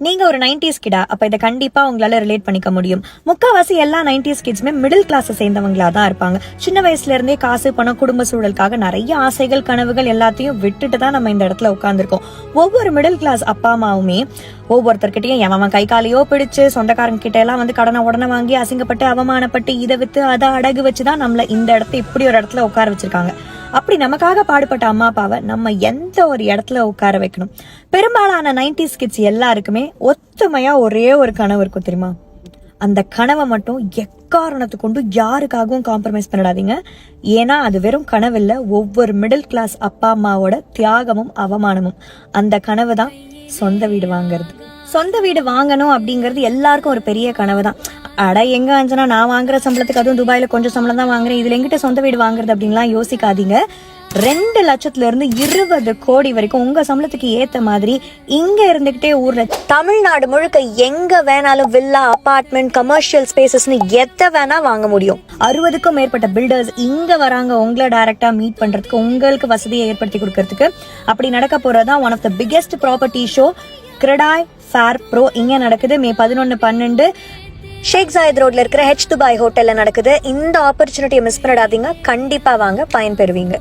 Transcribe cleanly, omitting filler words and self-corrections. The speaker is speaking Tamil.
நீங்க ஒரு 90s கிடா, அப்ப இதை கண்டிப்பா உங்களால ரிலேட் பண்ணிக்க முடியும். முக்காவாசி எல்லா 90s கிட்ஸுமே மிடில் கிளாஸ் சேர்ந்தவங்களா தான் இருப்பாங்க. சின்ன வயசுல இருந்தே காசு பணம் குடும்ப சூழலுக்காக நிறைய ஆசைகள் கனவுகள் எல்லாத்தையும் விட்டுட்டு தான் நம்ம இந்த இடத்துல உட்கார்ந்துருக்கோம். ஒவ்வொரு மிடில் கிளாஸ் அப்பா அம்மாவுமே ஒவ்வொருத்தர்கிட்டயும் எவன் கை காலையோ பிடிச்சு சொந்தக்காரங்க கிட்ட எல்லாம் வந்து கடனை உடனே வாங்கி அசிங்கப்பட்டு அவமானப்பட்டு இதை வித்து அதை அடகு வச்சுதான் நம்மள இந்த இடத்த இப்படி ஒரு இடத்துல உட்கார வச்சிருக்காங்க. அப்படி நமக்காக பாடுபட்ட அம்மா அப்பாவை நம்ம எந்த ஒரு இடத்துல உட்கார வைக்கணும்? பெரும்பாலான 90s கிட்ஸ் எல்லாருக்குமே ஒத்துமையா ஒரே ஒரு கனவு இருக்கும் தெரியுமா? அந்த கனவை மட்டும் எக்காரணத்தை கொண்டு யாருக்காகவும் காம்ப்ரமைஸ் பண்ணிடாதீங்க. ஏன்னா அது வெறும் கனவு இல்ல, ஒவ்வொரு மிடில் கிளாஸ் அப்பா அம்மாவோட தியாகமும் அவமானமும். அந்த கனவு தான் சொந்த வீடு வாங்குறது. சொந்த வீடு வாங்கணும் அப்படிங்கிறது எல்லாருக்கும் ஒரு பெரிய கனவு தான். அட எங்க அஞ்சனா, நான் வாங்குற சம்பளத்துக்கு, அதுவும் துபாயில கொஞ்சம் சம்பளம் தான் வாங்குறேன், இதுல எங்கிட்ட சொந்த வீடு வாங்குறது அப்படின்லாம் யோசிக்காதீங்க. 2 லட்சத்துல இருந்து 20 கோடி வரைக்கும் உங்க சம்பளத்துக்கு ஏத்த மாதிரி இங்க இருந்துகிட்டே ஊர்ல தமிழ்நாடு முழுக்க எங்க வேணாலும் வில்லா, அபார்ட்மெண்ட், கமர்ஷியல் ஸ்பேசஸ்னு எதை வேணா வாங்க முடியும். 60க்கும் மேற்பட்ட பில்டர்ஸ் இங்க வராங்க உங்களை டைரக்டா மீட் பண்றதுக்கு, உங்களுக்கு வசதியை ஏற்படுத்தி கொடுக்கறதுக்கு. அப்படி நடக்க போறதா one of the biggest property show CREDAI fair pro இங்க நடக்குது. மே 11, 12 ஷேக் ஜாயத் ரோட்ல இருக்கிற ஹெச் துபாய் ஹோட்டல்ல நடக்குது. இந்த ஆப்பர்ச்சுனிட்டியை மிஸ் பண்ணிடாதீங்க. கண்டிப்பா வாங்க, பயன்பெறுவீங்க.